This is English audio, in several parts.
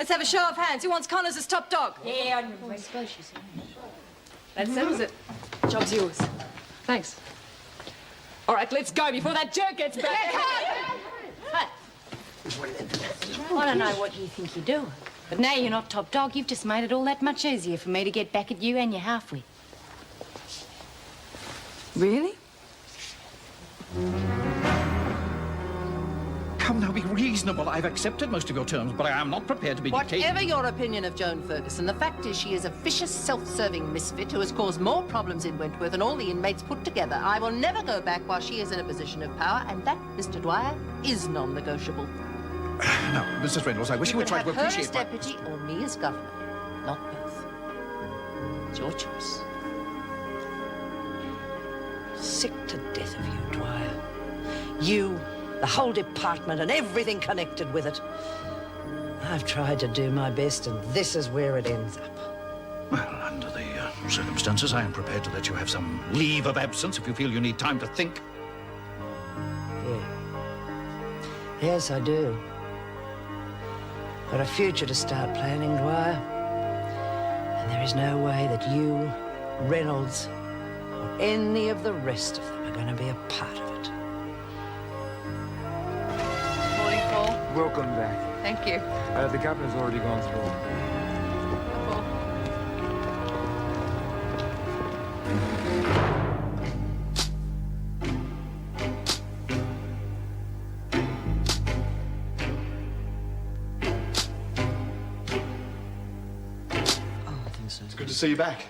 Let's have a show of hands. Who wants Connors as top dog? Yeah, I suppose she's... That settles it. Job's yours. Thanks. All right, let's go before that jerk gets back. Hey. I don't know what you think you're doing, but now you're not top dog. You've just made it all that much easier for me to get back at you and your half-wit. Really? Come now, be reasonable. I've accepted most of your terms, but I am not prepared to be dictated. Whatever your opinion of Joan Ferguson, the fact is she is a vicious, self-serving misfit who has caused more problems in Wentworth than all the inmates put together. I will never go back while she is in a position of power, and that, Mr. Dwyer, is non-negotiable. Now, Mrs. Reynolds, I wish you would try to appreciate her as deputy or me as governor, not both. It's your choice. Sick to death of you, Dwyer. You, the whole department and everything connected with it. I've tried to do my best, and this is where it ends up. Well, under the circumstances, I am prepared to let you have some leave of absence if you feel you need time to think. Yeah. Yes, I do. Got a future to start planning, Dwyer. And there is no way that you, Reynolds, or any of the rest of them are going to be a part of it. Morning, Paul. Welcome back. Thank you. The governor's already gone through. It's good to see you back.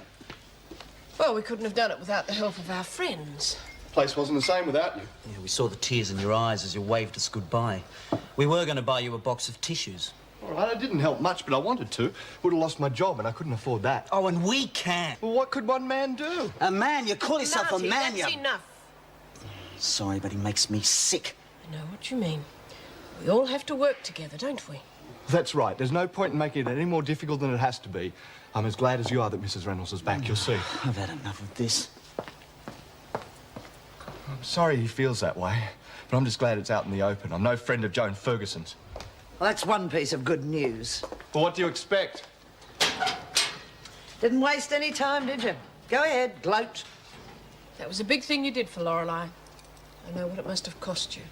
Well, we couldn't have done it without the help of our friends. The place wasn't the same without you. Yeah, we saw the tears in your eyes as you waved us goodbye. We were going to buy you a box of tissues. All right, it didn't help much, but I wanted to. Would have lost my job, and I couldn't afford that. Oh, and we can. Well, what could one man do? A man? You call yourself Marty, a man, that's you... enough. Sorry, but he makes me sick. I know what you mean. We all have to work together, don't we? That's right. There's no point in making it any more difficult than it has to be. I'm as glad as you are that Mrs. Reynolds is back. You'll see. I've had enough of this. I'm sorry he feels that way, but I'm just glad it's out in the open. I'm no friend of Joan Ferguson's. Well, that's one piece of good news. Well, what do you expect? Didn't waste any time, did you? Go ahead, gloat. That was a big thing you did for Lorelei. I know what it must have cost you.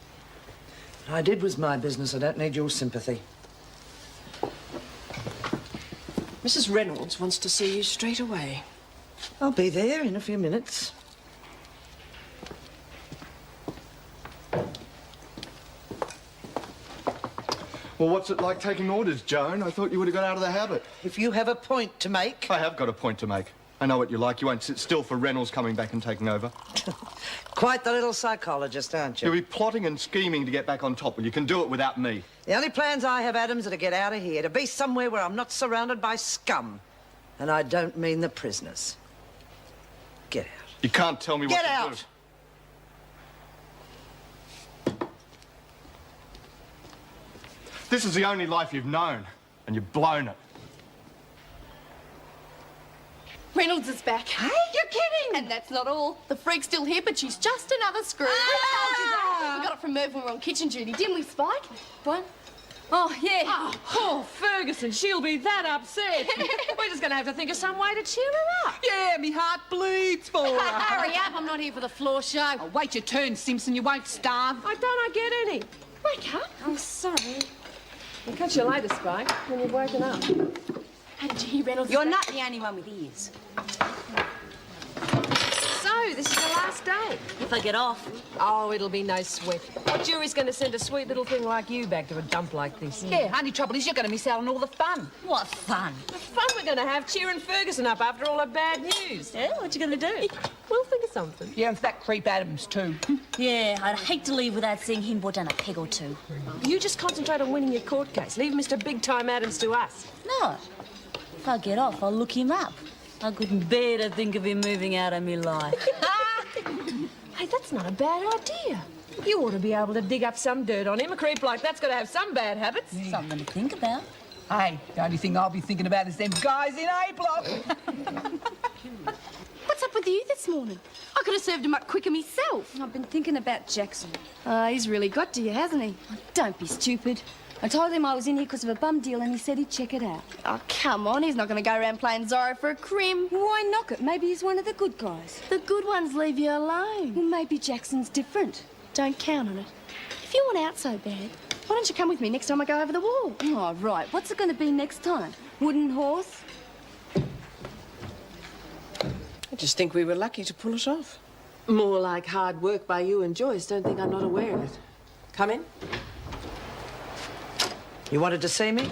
What I did was my business. I don't need your sympathy. Mrs. Reynolds wants to see you straight away. I'll be there in a few minutes. Well, what's it like taking orders, Joan? I thought you would have got out of the habit. If you have a point to make... I have got a point to make. I know what you like. You won't sit still for Reynolds coming back and taking over. Quite the little psychologist, aren't you? You'll be plotting and scheming to get back on top. Well, you can do it without me. The only plans I have, Adams, are to get out of here, to be somewhere where I'm not surrounded by scum. And I don't mean the prisoners. Get out. You can't tell me what to do. Get out! This is the only life you've known, and you've blown it. Reynolds is back. Hey? You're kidding! And that's not all. The freak's still here, but she's just another screw. Ah! We got it from Merv when we were on kitchen duty, didn't we, Spike? What? Oh, yeah. Oh, poor Ferguson. She'll be that upset. We're just going to have to think of some way to cheer her up. Yeah, me heart bleeds for her. Hurry up, I'm not here for the floor show. Oh, wait your turn, Simpson. You won't starve. I get any. Wake up. Oh, sorry. I'll catch you later, Spike, when you've woken up. And G. Reynolds You're is not the only one with ears. So, this is the last day. If I get off. Oh, it'll be no sweat. What jury's going to send a sweet little thing like you back to a dump like this? Yeah, only trouble is you're going to miss out on all the fun. What fun. The fun we're going to have cheering Ferguson up after all her bad news. Yeah, what you going to do? We'll think of something. Yeah, and for that creep Adams, too. Yeah, I'd hate to leave without seeing him put down a peg or two. You just concentrate on winning your court case. Leave Mr. Big Time Adams to us. No. If I get off, I'll look him up. I couldn't bear to think of him moving out of me life. Hey, that's not a bad idea. You ought to be able to dig up some dirt on him. A creep like that's got to have some bad habits. Something to think about. Hey, the only thing I'll be thinking about is them guys in A block. What's up with you this morning? I could have served him up quicker myself. I've been thinking about Jackson. He's really got to you, hasn't he? Don't be stupid. I told him I was in here because of a bum deal and he said he'd check it out. Oh, come on. He's not going to go around playing Zorro for a crim. Why knock it? Maybe he's one of the good guys. The good ones leave you alone. Well, maybe Jackson's different. Don't count on it. If you want out so bad, why don't you come with me next time I go over the wall? Oh, right. What's it going to be next time? Wooden horse? I just think we were lucky to pull it off. More like hard work by you and Joyce. Don't think I'm not aware of it. Come in. You wanted to see me?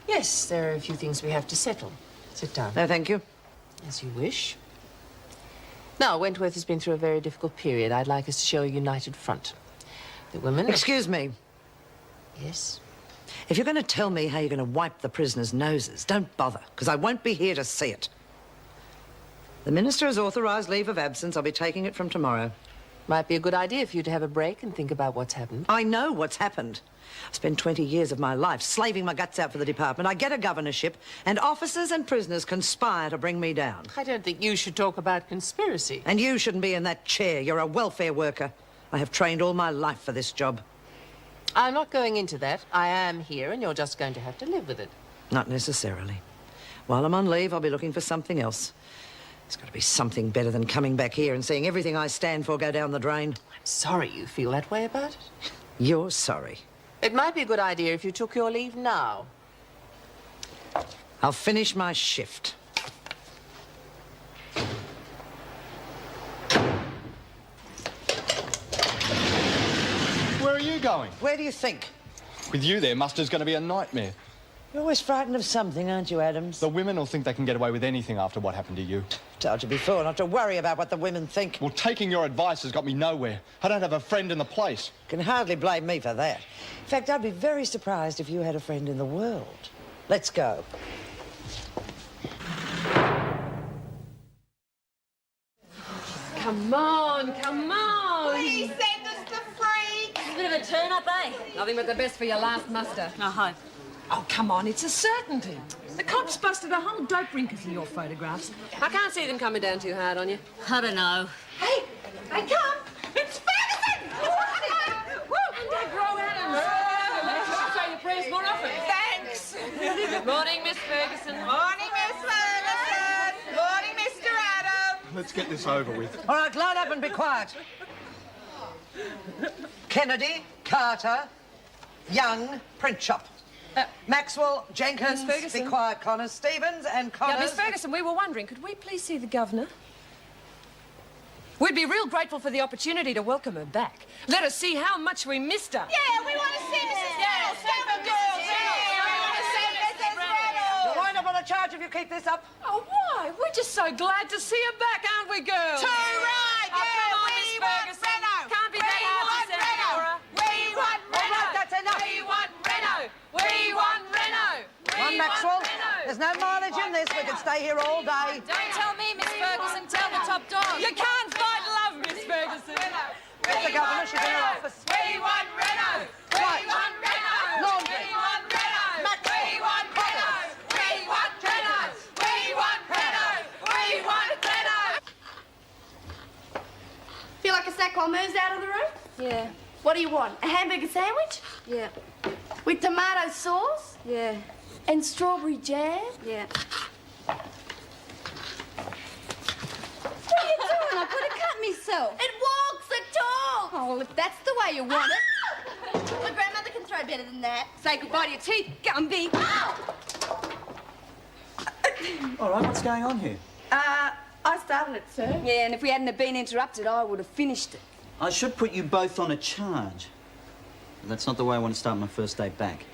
Yes, there are a few things we have to settle. Sit down. No, thank you. As you wish. Now, Wentworth has been through a very difficult period. I'd like us to show a united front. The women... Excuse me. Yes? If you're going to tell me how you're going to wipe the prisoners' noses, don't bother, because I won't be here to see it. The Minister has authorised leave of absence. I'll be taking it from tomorrow. Might be a good idea for you to have a break and think about what's happened. I know what's happened. I spent 20 years of my life slaving my guts out for the department. I get a governorship, and officers and prisoners conspire to bring me down. I don't think you should talk about conspiracy. And you shouldn't be in that chair. You're a welfare worker. I have trained all my life for this job. I'm not going into that. I am here, and you're just going to have to live with it. Not necessarily. While I'm on leave, I'll be looking for something else. There's got to be something better than coming back here and seeing everything I stand for go down the drain. I'm sorry you feel that way about it. You're sorry. It might be a good idea if you took your leave now. I'll finish my shift. Where are you going? Where do you think? With you there, muster's going to be a nightmare. You're always frightened of something, aren't you, Adams? The women will think they can get away with anything after what happened to you. Told you before not to worry about what the women think. Well, taking your advice has got me nowhere. I don't have a friend in the place. Can hardly blame me for that. In fact, I'd be very surprised if you had a friend in the world. Let's go. Come on, come on. Please send us the freak. A bit of a turn-up, eh? Nothing but the best for your last muster. I hope. Oh, come on, it's a certainty. The cops busted a whole dope ring because of your photographs. I can't see them coming down too hard on you. I don't know. Hey, I come. It's Ferguson! And Dad Rowe Adams. You should say your prayers more often. Thanks. Good morning, Miss Ferguson. Morning, Miss Ferguson. Morning, Mr. Adams. Let's get this over with. All right, line up and be quiet. Kennedy, Carter, Young, Print Shop. Maxwell, Jenkins, Miss Ferguson. be quiet, Connors, Stevens and Connors. Yeah, Miss Ferguson, we were wondering, could we please see the governor? We'd be real grateful for the opportunity to welcome her back. Let us see how much we missed her. Yeah, we want to see Mrs. Reynolds. Stand for girls. Yeah, we want to see Mrs. Reynolds. You'll wind up on a charge if you keep this up. Oh, why? We're just so glad to see her back, aren't we, girls? Too right. Oh, Yeah, come on, we Miss want Ferguson. Reno. Can't be that hard to say, Laura. We want Reno. All right, that's enough. We want Reno. We want Reno. Come on, Maxwell. There's no mileage in this. We could stay here all day. Don't tell me, Miss Ferguson. Tell the top dog. You can't fight love, Miss Ferguson. Get the governor. She's in her office. We want Reno. Right. We want Reno. Laundry. We want Reno. Maxwell. We want Reno. We want Reno. We want Reno. We want Reno. Feel like a snack while Moo's out of the room? Yeah, What do you want? A hamburger sandwich? yeah, With tomato sauce? yeah, And strawberry jam? yeah. What are you doing? I could have cut myself. It walks the talk! Oh, well, if that's the way you want it. My grandmother can throw better than that. Say goodbye to your teeth, Gumby. All right, what's going on here? I started it, sir. Yeah, and if we hadn't have been interrupted, I would have finished it. I should put you both on a charge. But that's not the way I want to start my first day back.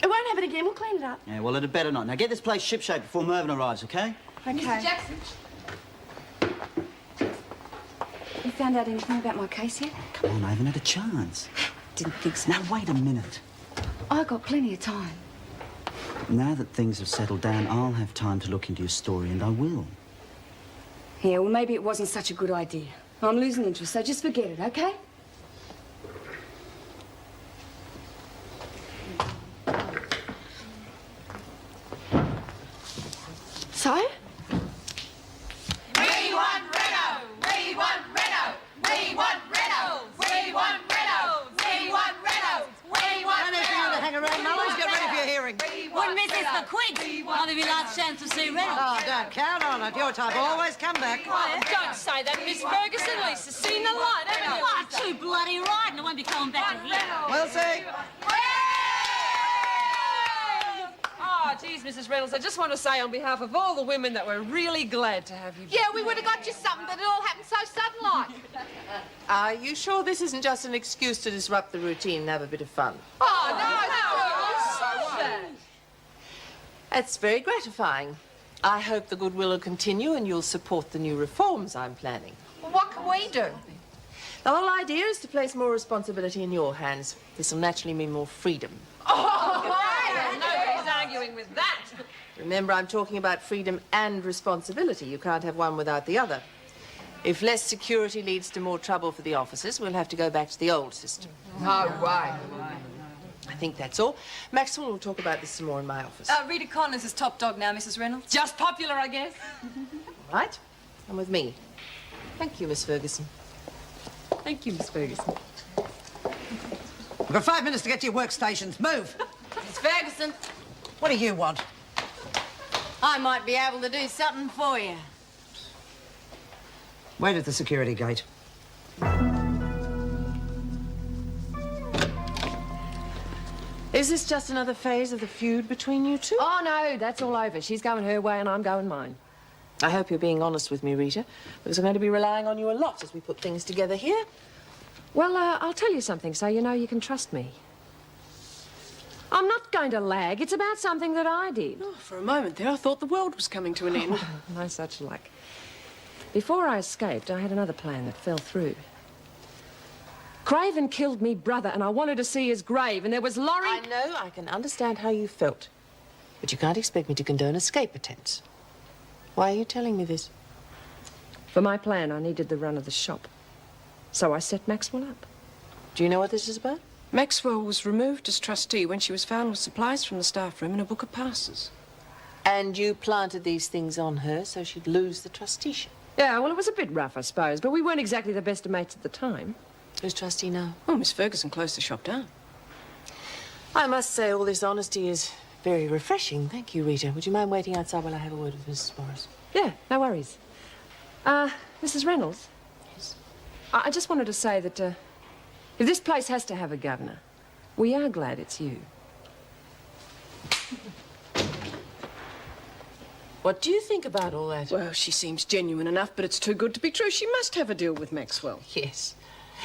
It won't happen again. We'll clean it up. Yeah, well, it'd better not. Now, get this place shipshape before Mervyn arrives, OK? Okay. Mr. Jackson. You found out anything about my case yet? Come on, I haven't had a chance. Didn't think so. Now, wait a minute. I got plenty of time. Now that things have settled down, I'll have time to look into your story, and I will. Yeah, well, maybe it wasn't such a good idea. I'm losing interest, so just forget it, okay? So? We want Reno. We want Reno. We want Reno. We want Reno. We want Reno. We want Reno. Wouldn't miss this for quids. Might be your last chance to see Reynolds. Oh, don't count on it. Your type always come back. Don't say that, Miss Ferguson. Lisa's seen the light, haven't you? Oh, too bloody right, and I won't be coming back to here. We'll see. Oh, geez, Mrs. Reynolds, I just want to say on behalf of all the women that we're really glad to have you. Yeah, we would have got you something, but it all happened so sudden-like. Are you sure this isn't just an excuse to disrupt the routine and have a bit of fun? Oh, no. That's very gratifying. I hope the goodwill will continue and you'll support the new reforms I'm planning. Well, what can we do? The whole idea is to place more responsibility in your hands. This will naturally mean more freedom. Nobody's arguing with that. Remember, I'm talking about freedom and responsibility. You can't have one without the other. If less security leads to more trouble for the officers, we'll have to go back to the old system. No way. I think that's all. Maxwell will talk about this some more in my office. Rita Connors is top dog now, Mrs. Reynolds. Just popular, I guess. Right? And with me. Thank you, Miss Ferguson. Thank you, Miss Ferguson. We've got 5 minutes to get to your workstations. Move. Miss Ferguson, What do you want? I might be able to do something for you. Wait at the security gate. Is this just another phase of the feud between you two? Oh, no, that's all over. She's going her way and I'm going mine. I hope you're being honest with me, Rita, because I'm going to be relying on you a lot as we put things together here. Well, I'll tell you something so you know you can trust me. I'm not going to lag. It's about something that I did. Oh, for a moment there, I thought the world was coming to an end. No such luck. Before I escaped, I had another plan that fell through. Craven killed me brother, and I wanted to see his grave, and there was Laurie... I know, I can understand how you felt. But you can't expect me to condone escape attempts. Why are you telling me this? For my plan, I needed the run of the shop. So I set Maxwell up. Do you know what this is about? Maxwell was removed as trustee when she was found with supplies from the staff room and a book of passes. And you planted these things on her so she'd lose the trusteeship. Yeah, well, it was a bit rough, I suppose, but we weren't exactly the best of mates at the time. Who's trustee now? Oh, Miss Ferguson closed the shop down. I must say all this honesty is very refreshing. Thank you, Rita. Would you mind waiting outside while I have a word with Mrs. Morris? Yeah, no worries. Mrs. Reynolds? Yes? I just wanted to say that, if this place has to have a governor, we are glad it's you. What do you think about all that? Well, she seems genuine enough, but it's too good to be true. She must have a deal with Maxwell. Yes.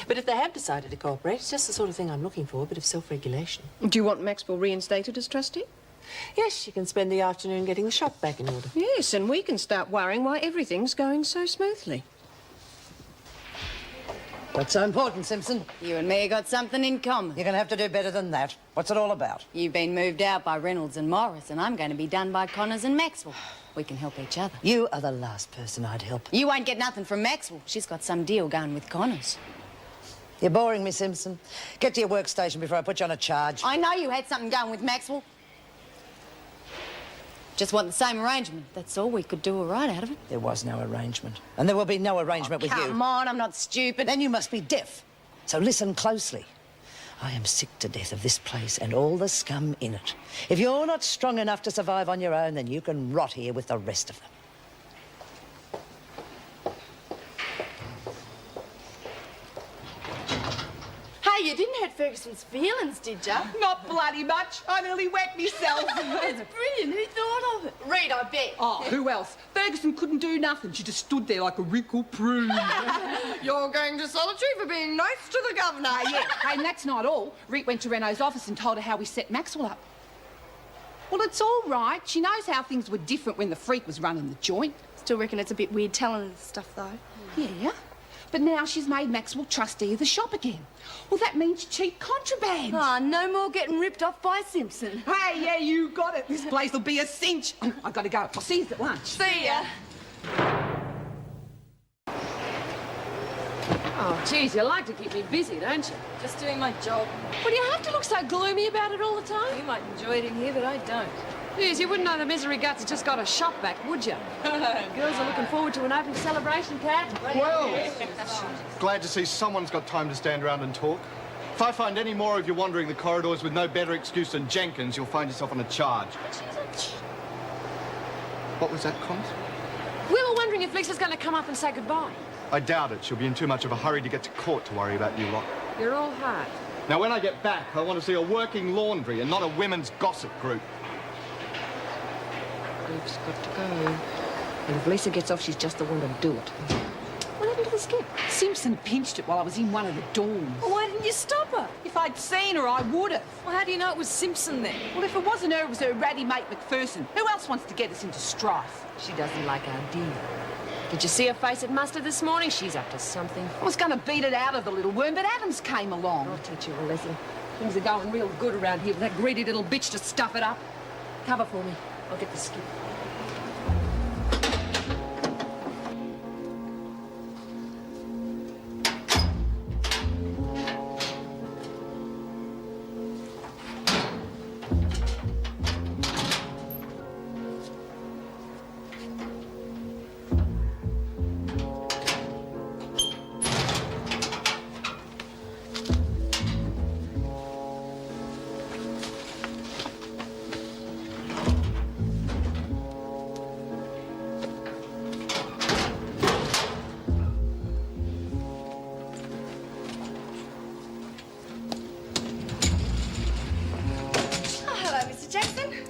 But if they have decided to cooperate, it's just the sort of thing I'm looking for, a bit of self-regulation. Do you want Maxwell reinstated as trustee? Yes, she can spend the afternoon getting the shop back in order. Yes, and we can start worrying why everything's going so smoothly. What's so important, Simpson? You and me got something in common. You're going to have to do better than that. What's it all about? You've been moved out by Reynolds and Morris, and I'm going to be done by Connors and Maxwell. We can help each other. You are the last person I'd help. You won't get nothing from Maxwell. She's got some deal going with Connors. You're boring me, Simpson. Get to your workstation before I put you on a charge. I know you had something going with Maxwell. Just want the same arrangement. That's all. We could do all right out of it. There was no arrangement. And there will be no arrangement with you. Come on, I'm not stupid. Then you must be deaf. So listen closely. I am sick to death of this place and all the scum in it. If you're not strong enough to survive on your own, then you can rot here with the rest of them. Hey, you didn't hurt Ferguson's feelings, did ya? Not bloody much. I nearly wet myself. It's brilliant. Who thought of it? Reed, I bet. Oh, who else? Ferguson couldn't do nothing. She just stood there like a wrinkled prune. You're going to solitary for being nice to the governor. Yeah, hey, and that's not all. Reet went to Reynolds' office and told her how we set Maxwell up. Well, it's all right. She knows how things were different when the freak was running the joint. Still reckon it's a bit weird telling her this stuff, though. Yeah, but now she's made Maxwell trustee of the shop again. Well, that means cheap contraband. Ah, no more getting ripped off by Simpson. Hey, yeah, you got it. This place will be a cinch. Oh, I gotta go. I'll see you at lunch. See ya. Oh, geez, you like to keep me busy, don't you? Just doing my job. Well, do you have to look so gloomy about it all the time? You might enjoy it in here, but I don't. Geez, you wouldn't know the misery guts just got a shop back, would you? Girls are looking forward to an open celebration, Kat. Well, glad to see someone's got time to stand around and talk. If I find any more of you wandering the corridors with no better excuse than Jenkins, you'll find yourself on a charge. What was that, Cons? We were wondering if Lisa's going to come up and say goodbye. I doubt it. She'll be in too much of a hurry to get to court to worry about you lot. You're all heart. Now, when I get back, I want to see a working laundry and not a women's gossip group. We've got to go. And if Lisa gets off, she's just the one to do it. What happened to the skip? Simpson pinched it while I was in one of the dorms. Well, why didn't you stop her? If I'd seen her, I would have. Well, how do you know it was Simpson then? Well, if it wasn't her, it was her ratty mate McPherson. Who else wants to get us into strife? She doesn't like our deal. Did you see her face at muster this morning? She's up to something. I was going to beat it out of the little worm, but Adams came along. I'll teach you a lesson. Things are going real good around here with that greedy little bitch to stuff it up. Cover for me. I'll get the skip.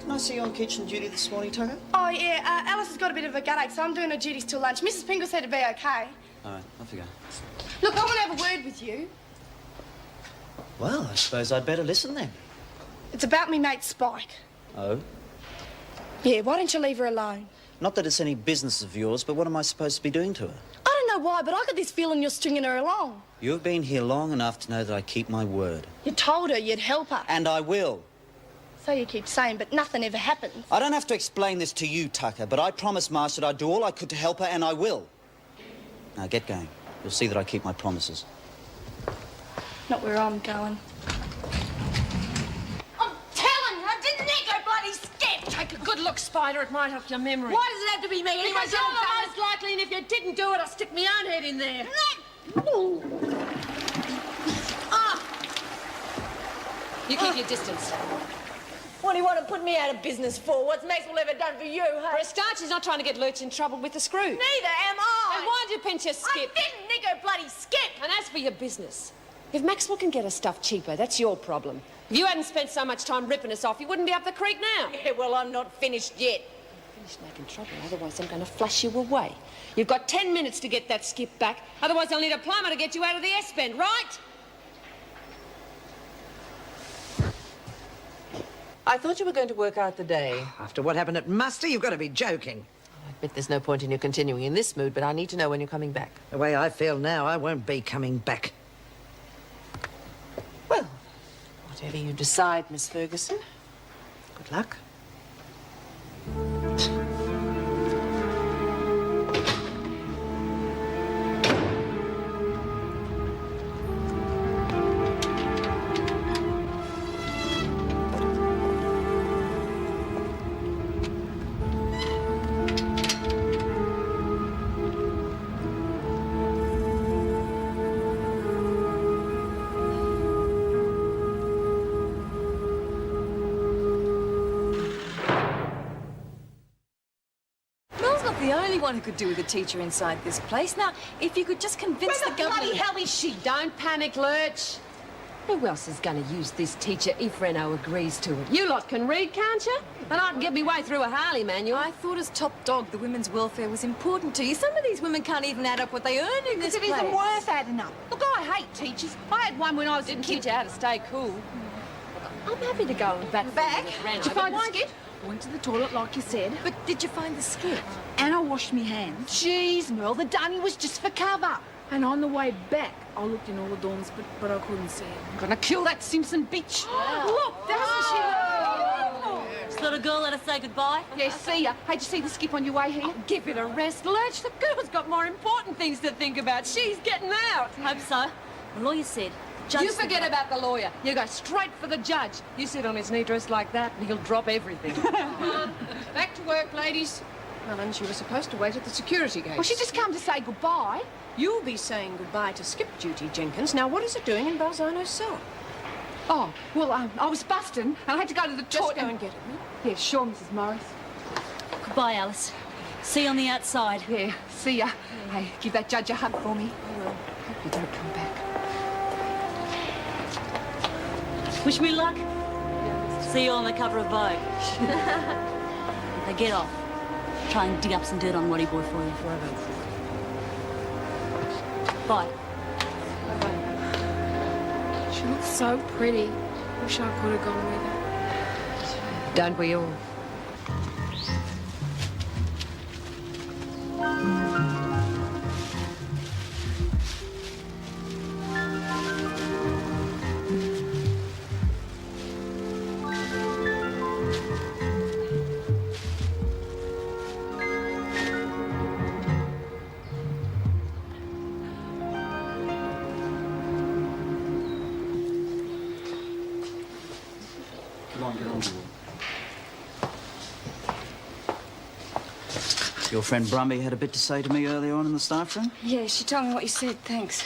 I see you on kitchen duty this morning, Tucker? Oh, yeah, Alice has got a bit of a gut ache, so I'm doing her duties till lunch. Mrs. Pringle said it'd be okay. All right, off you go. Look, I want to have a word with you. Well, I suppose I'd better listen then. It's about me mate Spike. Oh? Yeah, why don't you leave her alone? Not that it's any business of yours, but what am I supposed to be doing to her? I don't know why, but I got this feeling you're stringing her along. You've been here long enough to know that I keep my word. You told her you'd help her. And I will. So you keep saying, but nothing ever happens. I don't have to explain this to you, Tucker, but I promised Marsh that I'd do all I could to help her, and I will. Now, get going. You'll see that I keep my promises. Not where I'm going. I'm telling you, I didn't go bloody skip. Take a good look, Spider. It might help your memory. Why does it have to be me? Anyway, Because you're the most likely, and if you didn't do it, I'll stick my own head in there. You keep your distance. What do you want to put me out of business for? What's Maxwell ever done for you, For hey? a start, she's not trying to get Lurch in trouble with the screw. Neither am I. And why'd you pinch your skip? I didn't nigger bloody skip. And as for your business, if Maxwell can get her stuff cheaper, that's your problem. If you hadn't spent so much time ripping us off, you wouldn't be up the creek now. Yeah, well, I'm not finished yet. Finish making trouble, otherwise I'm going to flush you away. You've got 10 minutes to get that skip back, otherwise I'll need a plumber to get you out of the S-bend, right? I thought you were going to work out the day. After what happened at muster, you've got to be joking. I admit there's no point in you continuing in this mood, but I need to know when you're coming back. The way I feel now, I won't be coming back. Well, whatever you decide, Miss Ferguson. Good luck. The only one who could do with a teacher inside this place. Now, if you could just convince Where the bloody government... hell is she? Don't panic, Lurch. Who else is going to use this teacher if Reno agrees to it? You lot can read, can't you? And I can get me way through a Harley manual. I thought as top dog the women's welfare was important to you. Some of these women can't even add up what they earn in this Because it place. isn't worth adding up. Look, I hate teachers. I had one when I was a Didn't kid. teach you how to stay cool. I'm happy to go and back. Back? Reno, Did you but find the why- skip? I went to the toilet like you said. But did you find the skip? And I washed my hands. Jeez, Merle, the dunny was just for cover. And on the way back, I looked in all the dorms, but I couldn't see it. I'm gonna kill that Simpson bitch. Look, doesn't she? Just let a girl let us say goodbye? Yeah, see ya. How'd you see the skip on your way here? Give it a rest, Lurch. The girl's got more important things to think about. She's getting out. Hope so. The lawyer said... You forget about the lawyer. You go straight for the judge. You sit on his knee dressed like that, and he'll drop everything. Back to work, ladies. Helen, she was supposed to wait at the security gate. Well, she just come to say goodbye. You'll be saying goodbye to skip duty, Jenkins. Now, what is it doing in Balzano's cell? Oh, well, I was busting, and I had to go to the toilet. Just go and get it, will you? Yeah, sure, Mrs. Morris. Goodbye, Alice. See you on the outside. Yeah, see ya. Hey, give that judge a hug for me. I will. Hope you don't come back. Wish me luck. See you on the cover of Vogue. Now get off. Try and dig up some dirt on Waddy Boy for you. Bye. She looks so pretty. Wish I could have gone with her. Don't we all? Your friend Brumby had a bit to say to me earlier on in the staff room? Yeah, she told me what you said, thanks.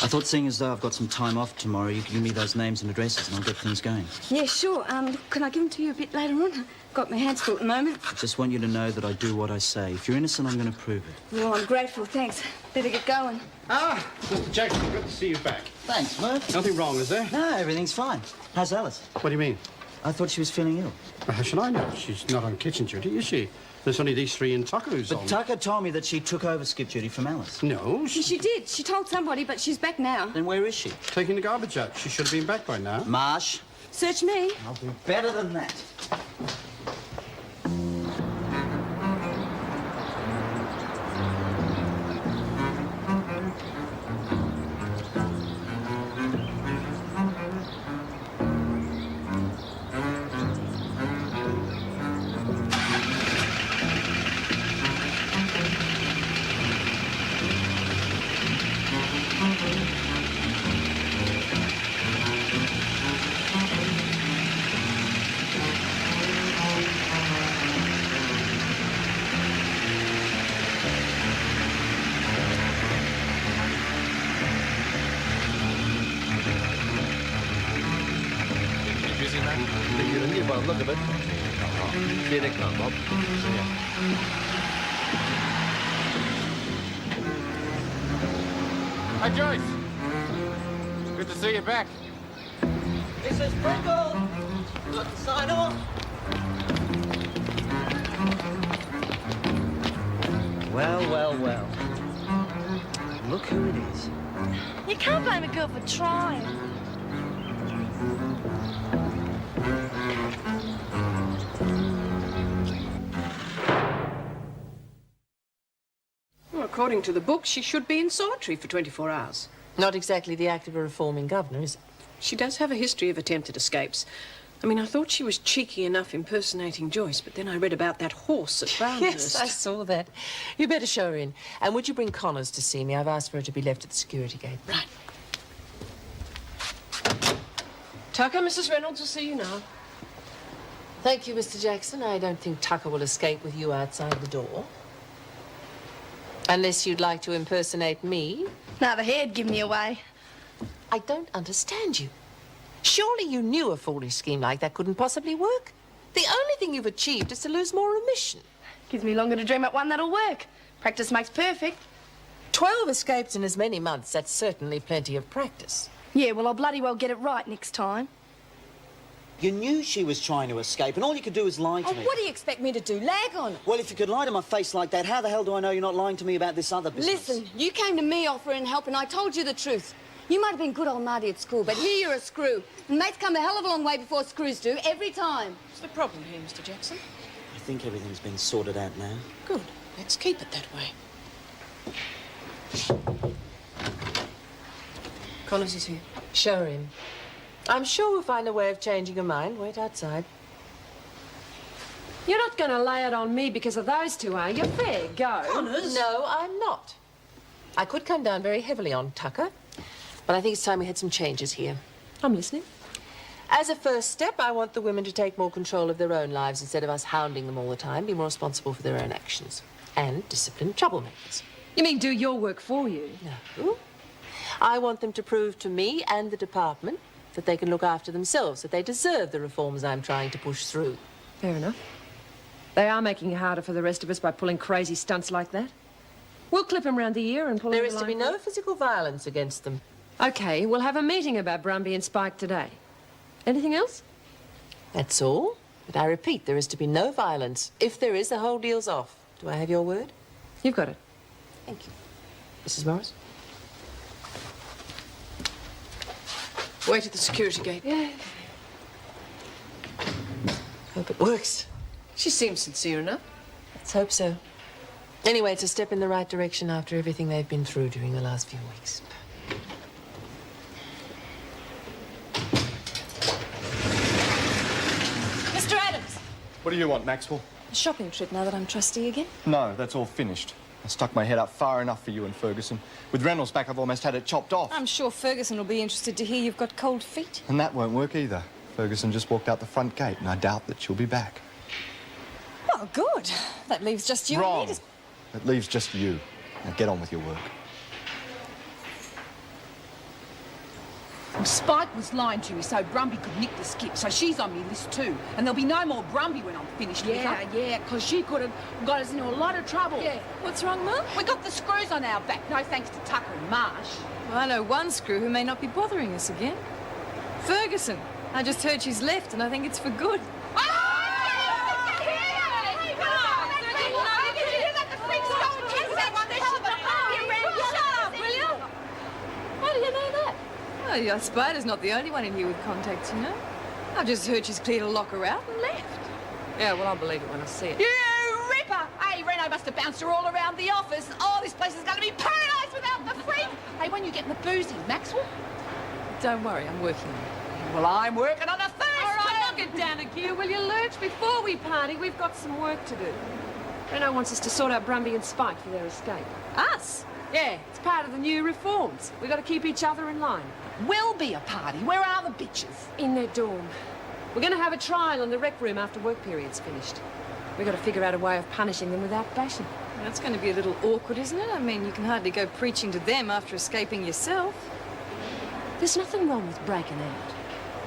I thought, seeing as though I've got some time off tomorrow, you could give me those names and addresses and I'll get things going. Yeah, sure. Look, can I give them to you a bit later on? Got my hands full at the moment. I just want you to know that I do what I say. If you're innocent, I'm going to prove it. Well, I'm grateful, thanks. Better get going. Ah, Mr. Jackson, good to see you back. Thanks, Murph. Nothing wrong, is there? No, everything's fine. How's Alice? What do you mean? I thought she was feeling ill. Well, how should I know? She's not on kitchen duty, is she? There's only these three in Tucker's on. But Tucker told me that she took over skip duty from Alice. No, She did. She told somebody, but she's back now. Then where is she? taking the garbage out. She should have been back by now. Marsh. Search me. I'll do better than that. Look at it. See you next time, Bob. See ya. Hi, Joyce. Good to see you back. Mrs. Sprinkle! Got the sign off? Well, well, well. Look who it is. You can't blame a girl for trying. Well, according to the book, she should be in solitary for 24 hours. Not exactly the act of a reforming governor, is it? She does have a history of attempted escapes. I mean, I thought she was cheeky enough impersonating Joyce, but then I read about that horse at Brownhurst. Yes, I saw that. You better show her in. And would you bring Connors to see me? I've asked for her to be left at the security gate. Right. Tucker, Mrs. Reynolds will see you now. Thank you, Mr. Jackson. I don't think Tucker will escape with you outside the door. Unless you'd like to impersonate me. Now, the hair'd give me away. I don't understand you. Surely you knew a foolish scheme like that couldn't possibly work. The only thing you've achieved is to lose more remission. Gives me longer to dream up one that'll work. Practice makes perfect. 12 escapes in as many months, that's certainly plenty of practice. Yeah, well, I'll bloody well get it right next time. You knew she was trying to escape, and all you could do is lie to me. What do you expect me to do? Lag on it? Well, if you could lie to my face like that, how the hell do I know you're not lying to me about this other business? Listen, you came to me offering help and I told you the truth. You might have been good old Marty at school, but here you're a screw. And mates come a hell of a long way before screws do, every time. What's the problem here, Mr. Jackson? I think everything's been sorted out now. Good. Let's keep it that way. Connors is here. Show her in. I'm sure we'll find a way of changing her mind. Wait outside. You're not going to lay it on me because of those two, are you? Fair go. Connors? No, I'm not. I could come down very heavily on Tucker, but I think it's time we had some changes here. I'm listening. As a first step, I want the women to take more control of their own lives instead of us hounding them all the time, be more responsible for their own actions. And discipline troublemakers. You mean do your work for you? No. I want them to prove to me and the department that they can look after themselves, that they deserve the reforms I'm trying to push through. Fair enough. They are making it harder for the rest of us by pulling crazy stunts like that. We'll clip them round the ear and pull them. There is to be no physical violence against them. Okay, we'll have a meeting about Brumby and Spike today. Anything else? That's all. But I repeat, there is to be no violence. If there is, the whole deal's off. Do I have your word? You've got it. Thank you. Mrs. Morris? Wait at the security gate. Yeah. Hope it works. She seems sincere enough. Let's hope so. Anyway, it's a step in the right direction after everything they've been through during the last few weeks. Mr. Adams! What do you want, Maxwell? A shopping trip now that I'm trustee again? No, that's all finished. I stuck my head up far enough for you and Ferguson. With Reynolds back, I've almost had it chopped off. I'm sure Ferguson will be interested to hear you've got cold feet. And that won't work either. Ferguson just walked out the front gate, and I doubt that she'll be back. Oh, good. That leaves just you Wrong. and me to... It leaves just you. Now get on with your work. Spike was lying to me so Brumby could nick the skip, so she's on me list too. And there'll be no more Brumby when I'm finished with her. Yeah, because she could have got us into a lot of trouble. Yeah. What's wrong, Mum? We got the screws on our back, no thanks to Tucker and Marsh. Well, I know one screw who may not be bothering us again. Ferguson. I just heard she's left, and I think it's for good. Oh, your Spider's not the only one in here with contacts, you know. I've just heard she's cleared a locker out and left. Yeah, well, I'll believe it when I see it. You ripper! Hey, Reno must have bounced her all around the office. Oh, this place is going to be paradise without the freak. Hey, when you getting the boozy, Maxwell? Don't worry, I'm working on it. Well, I'm working on a thirst. All right, knock it down a gear, will you, Lurch? Before we party, we've got some work to do. Reno wants us to sort out Brumby and Spike for their escape. Us? Yeah, it's part of the new reforms. We've got to keep each other in line. Will be a party. Where are the bitches? In their dorm. We're going to have a trial in the rec room after work period's finished. We've got to figure out a way of punishing them without bashing. That's going to be a little awkward, isn't it? I mean, you can hardly go preaching to them after escaping yourself. There's nothing wrong with breaking out.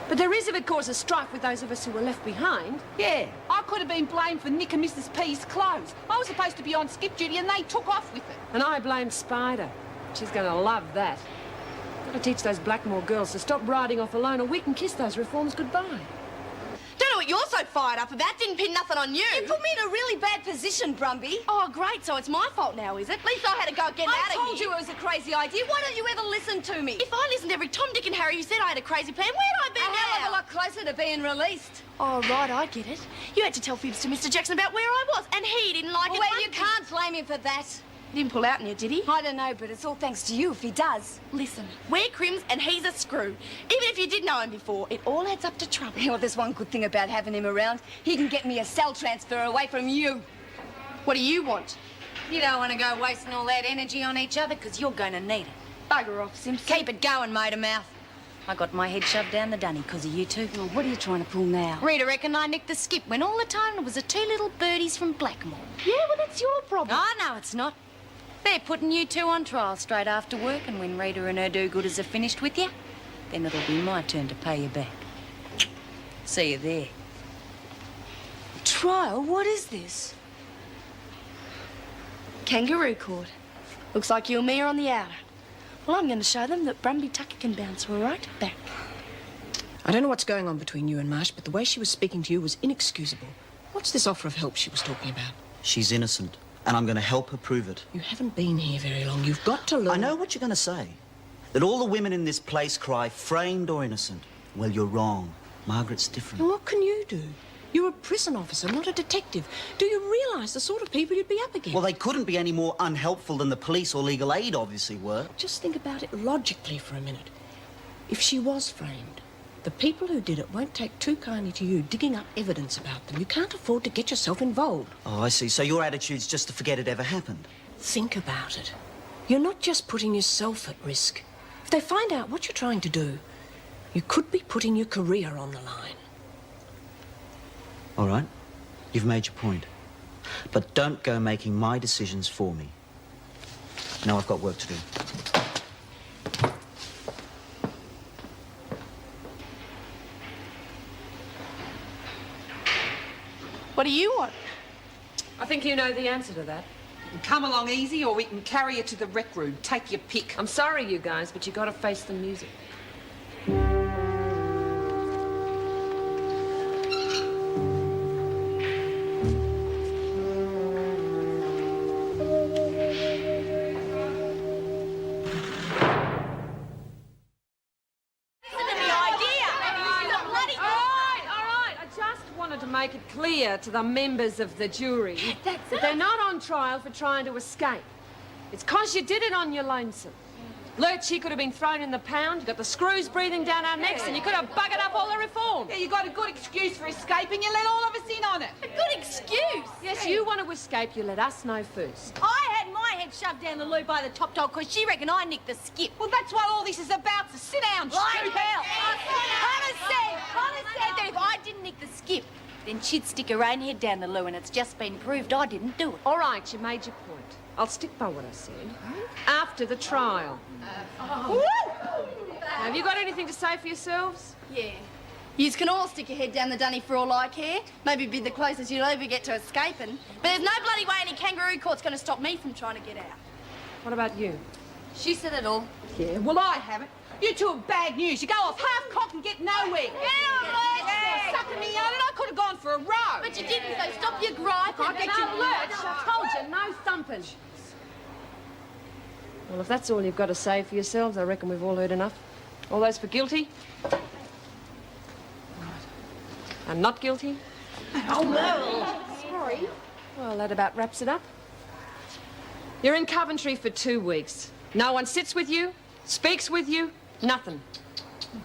But there is if it causes strife with those of us who were left behind. Yeah, I could have been blamed for nicking Mrs. P's clothes. I was supposed to be on skip duty and they took off with it. And I blamed Spider. She's going to love that. Got to teach those Blackmore girls to stop riding off alone or we can kiss those reforms goodbye. Don't know what you're so fired up about. Didn't pin nothing on you. You put me in a really bad position, Brumby. Oh, great. So it's my fault now, is it? At least I had to go get out of here. I told you it was a crazy idea. Why don't you ever listen to me? If I listened to every Tom, Dick and Harry who said I had a crazy plan, where'd I be now? A hell of a lot closer to being released. Oh, right, I get it. You had to tell fibs to Mr. Jackson about where I was, and he didn't like it. Well, you can't blame him for that. He didn't pull out on you, did he? I don't know, but it's all thanks to you if he does. Listen, we're crims and he's a screw. Even if you did know him before, it all adds up to trouble. Well, there's one good thing about having him around. He can get me a cell transfer away from you. What do you want? You don't want to go wasting all that energy on each other because you're going to need it. Bugger off, Simpson. Keep it going, Motor Mouth. I got my head shoved down the dunny because of you two. Oh, what are you trying to pull now? Rita reckoned I nicked the skip when all the time it was the two little birdies from Blackmore. Yeah, well, that's your problem. Oh, no, it's not. They're putting you two on trial straight after work, and when Rita and her do-gooders are finished with you, then it'll be my turn to pay you back. See you there. Trial? What is this? Kangaroo court. Looks like you and me are on the outer. Well, I'm going to show them that Brumby Tucker can bounce right back. I don't know what's going on between you and Marsh, but the way she was speaking to you was inexcusable. What's this offer of help she was talking about? She's innocent, and I'm going to help her prove it. You haven't been here very long. You've got to learn... I know what you're going to say. That all the women in this place cry framed or innocent. Well, you're wrong. Margaret's different. And what can you do? You're a prison officer, not a detective. Do you realise the sort of people you'd be up against? Well, they couldn't be any more unhelpful than the police or legal aid obviously were. Just think about it logically for a minute. If she was framed, the people who did it won't take too kindly to you digging up evidence about them. You can't afford to get yourself involved. Oh, I see. So your attitude's just to forget it ever happened. Think about it. You're not just putting yourself at risk. If they find out what you're trying to do, You could be putting your career on the line. All right, you've made your point. But don't go making my decisions for me. Now I've got work to do. What do you want? I think you know the answer to that. You can come along easy or we can carry you to the rec room. Take your pick. I'm sorry, you guys, but you got to face the music. Make it clear to the members of the jury that they're not on trial for trying to escape. It's 'cause you did it on your lonesome. Lurch, he could have been thrown in the pound, got the screws breathing down our necks, and you could have buggered up all the reform. Yeah, you got a good excuse for escaping. You let all of us in on it. A good excuse? Yes, you want to escape, you let us know first. I had my head shoved down the loo by the top dog because she reckoned I nicked the skip. Well, that's what all this is about, so sit down, Like stupid. hell. Connor said that if I didn't nick the skip, then she'd stick her own head down the loo, and it's just been proved I didn't do it. All right, you made your point. I'll stick by what I said. After the trial. Now, have you got anything to say for yourselves? Yeah. Yous can all stick your head down the dunny for all I care. Maybe be the closest you'll ever get to escaping. But there's no bloody way any kangaroo court's going to stop me from trying to get out. What about you? She said it all. Yeah, well, I haven't. You two are bad news. You go off half-cocked and get nowhere. Yeah, sucking me out, and I could have gone for a row. But you didn't, so stop your gripe. I get you Lurch. I told you, no thumping. Well, if that's all you've got to say for yourselves, I reckon we've all heard enough. All those for guilty? Right. And not guilty? Oh, no. Sorry. Well, that about wraps it up. You're in Coventry for 2 weeks. No one sits with you, speaks with you, nothing.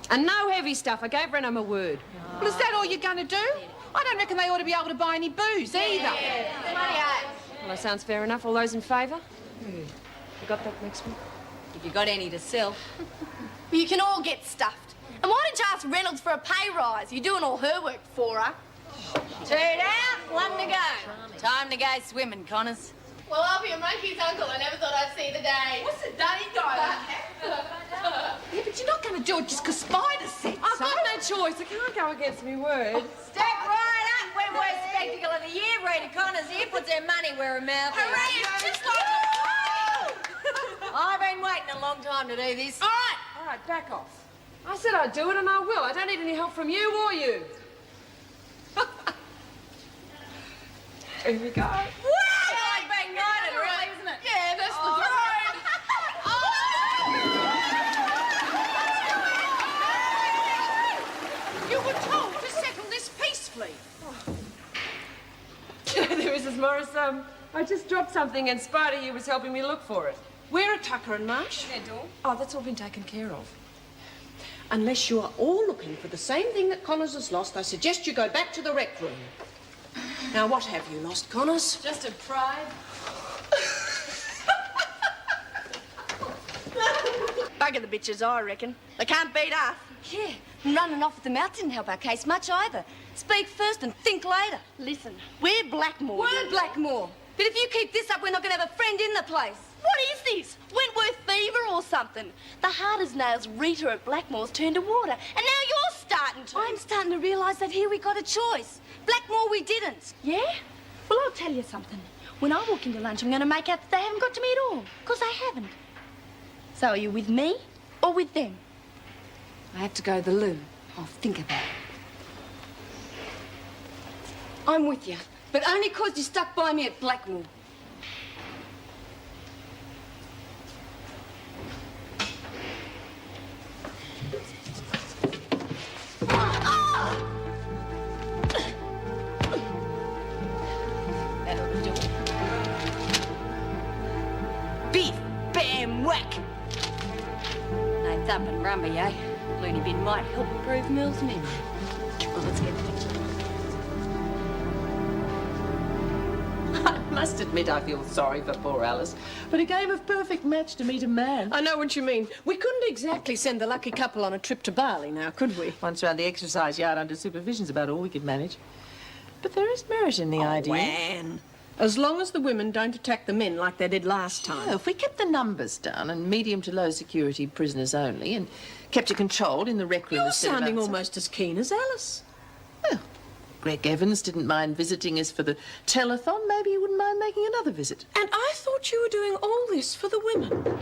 And no heavy stuff. I gave Reynolds my word. Well, is that all you're going to do? I don't reckon they ought to be able to buy any booze either. Well, that sounds fair enough. All those in favour? You got that next one? If you got any to sell. Well, you can all get stuffed. And why don't you ask Reynolds for a pay rise? You're doing all her work for her. 2 down, 1 to go. Time to go swimming, Connors. Well, I'll be a monkey's uncle. I never thought I'd see the day. What's the daddy guy? Yeah, but you're not going to do it just 'cause Spider said I've so. got no choice. I can't go against me word. Step right up. We're worst spectacle of the year, Rita. Connors here puts her money where her mouth is. Hooray! Just like I've been waiting a long time to do this. All right, back off. I said I'd do it, and I will. I don't need any help from you or you. Here we go. Like being knighted, really, isn't it? Yeah, that's the throne. You were told to settle this peacefully. There is, Mrs. Morris. I just dropped something, and Spider here was helping me look for it. Where are Tucker and Marsh? Oh, that's all been taken care of. Unless you are all looking for the same thing that Connors has lost, I suggest you go back to the rec room. Now, what have you lost, Connors? Just a pride. Bugger the bitches, I reckon. They can't beat us. Yeah, and running off at the mouth didn't help our case much either. Speak first and think later. Listen, we're Blackmore. We're Blackmore. But if you keep this up, we're not going to have a friend in the place. What is this? Wentworth fever or something? The hard as nails Rita at Blackmore's turned to water, and now you're starting to. I'm starting to realise that here we got a choice. Blackmore we didn't. Yeah? Well, I'll tell you something. When I walk into lunch, I'm going to make out that they haven't got to me at all, because they haven't. So are you with me or with them? I have to go to the loo. I'll think about it. I'm with you, but only 'cause you stuck by me at Blackmore. That'll do it. Beef, bam, whack. No thumping Brumby, eh? Looney bin might help improve Mill's memory. Well, let's get the picture. I must admit I feel sorry for poor Alice, but a game of perfect match to meet a man. I know what you mean. We couldn't exactly send the lucky couple on a trip to Bali now, could we? Once round the exercise yard under supervision's about all we could manage. But there is merit in the idea. Anne. As long as the women don't attack the men like they did last time. Oh, if we kept the numbers down and medium to low security prisoners only and kept it controlled in the rec room... You're sounding almost as keen as Alice. Well, Greg Evans didn't mind visiting us for the telethon. Maybe he wouldn't mind making another visit. And I thought you were doing all this for the women.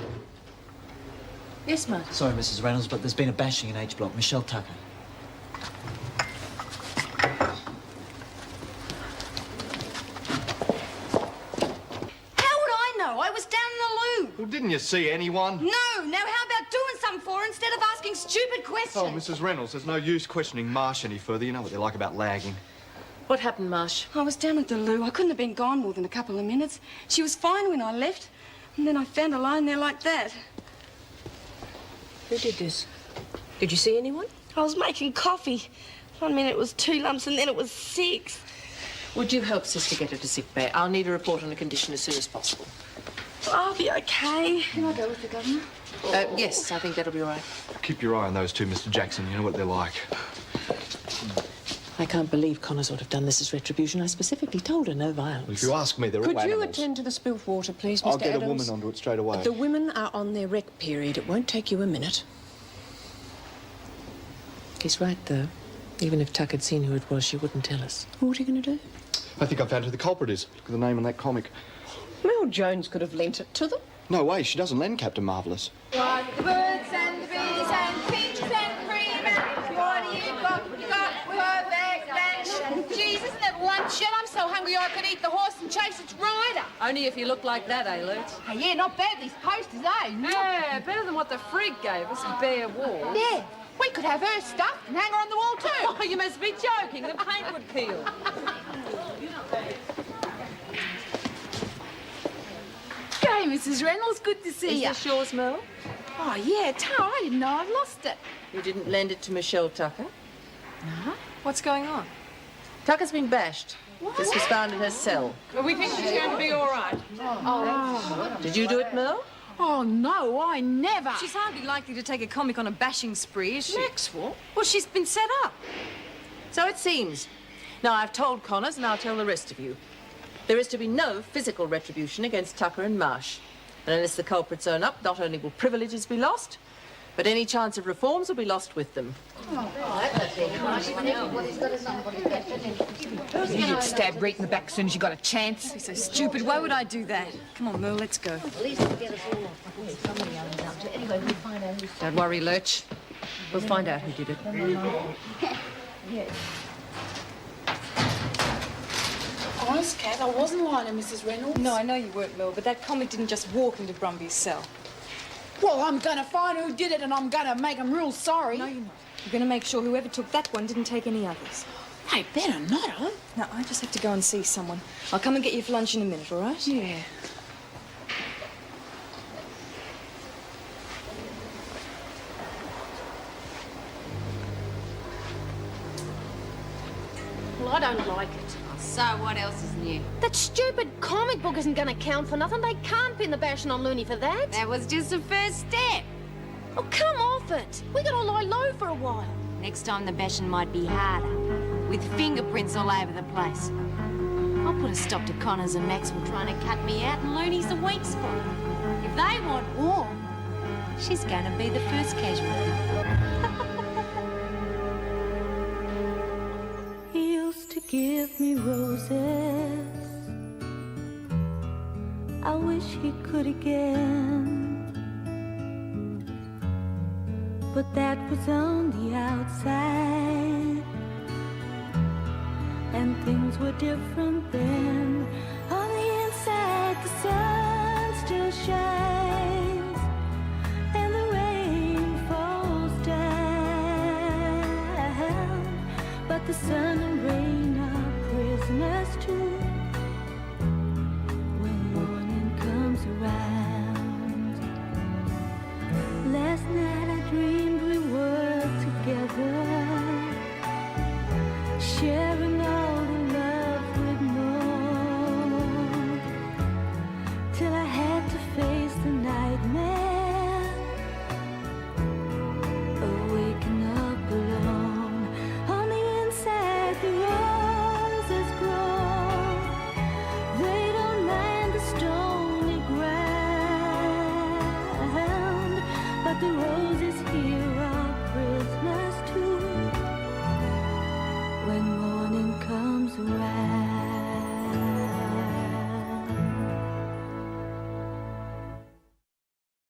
Yes, Martin. Sorry, Mrs. Reynolds, but there's been a bashing in H Block. Michelle Tucker. I was down in the loo. Well, didn't you see anyone? No. Now, how about doing something for her instead of asking stupid questions? Oh, Mrs. Reynolds, there's no use questioning Marsh any further. You know what they're like about lagging. What happened, Marsh? I was down at the loo. I couldn't have been gone more than a couple of minutes. She was fine when I left, and then I found her lying there like that. Who did this? Did you see anyone? I was making coffee. 1 minute it was 2 lumps, and then it was 6. Would you help Sister get her to sick bay? I'll need a report on the condition as soon as possible. I'll be okay. Can I go with the governor? Yes, I think that'll be all right. Keep your eye on those two, Mr. Jackson. You know what they're like. I can't believe Connors would have done this as retribution. I specifically told her no violence. Well, if you ask me, they're all Could you animals. attend to the spilt water, please, Mr. I'll get Adams? a woman onto it straight away. The women are on their rec period. It won't take you a minute. He's right, though. Even if Tuck had seen who it was, she wouldn't tell us. What are you going to do? I think I found who the culprit is. Look at the name on that comic. Well, Jones could have lent it to them. No way, she doesn't lend Captain Marvellous. What the birds and the bees and peaches and cream and what do you got? You got perfect lunch. Jeez, isn't it lunch yet? I'm so hungry I could eat the horse and chase its rider. Only if you look like that, eh, Lutz? Hey, yeah, not bad, these posters, eh? Yeah, better than what the frig gave us, bare walls. Yeah, we could have her stuffed and hang her on the wall too. Oh, you must be joking. The paint would peel. Hey, Mrs. Reynolds, good to see you. Is this yours, Mel? Oh, yeah, Tara, I didn't know I'd lost it. You didn't lend it to Michelle Tucker? No? What's going on? Tucker's been bashed. This was found in her cell. Well, we think she's going to be all right. Did you do it, Mel? Oh, no, I never. She's hardly likely to take a comic on a bashing spree, is she? Maxwell? Well, she's been set up. So it seems. Now, I've told Connors, and I'll tell the rest of you. There is to be no physical retribution against Tucker and Marsh. And unless the culprits own up, not only will privileges be lost, but any chance of reforms will be lost with them. You'd stab Reet in the back as soon as you got a chance. You're so stupid. Why would I do that? Come on, Merle, let's go. Don't worry, Lurch. We'll find out who did it. Honest, Kat, I wasn't lying to Mrs. Reynolds. No, I know you weren't, Merle, but that comic didn't just walk into Brumby's cell. Well, I'm going to find who did it and I'm going to make them real sorry. No, you're not. You're going to make sure whoever took that one didn't take any others. Hey, better not, huh? No, I just have to go and see someone. I'll come and get you for lunch in a minute, all right? Yeah. Well, I don't like it. So what else is new? That stupid comic book isn't going to count for nothing. They can't pin the bashing on Looney for that. That was just the first step. Oh, come off it. We got to lie low for a while. Next time the bashing might be harder, with fingerprints all over the place. I'll put a stop to Connors and Maxwell trying to cut me out, and Looney's the weak spot. If they want war, she's going to be the first casualty. He used to give me roses. I wish he could again. But that was on the outside, and things were different then. On the inside, the sun still shines, and the rain falls down. But the sun and rain are prisoners too.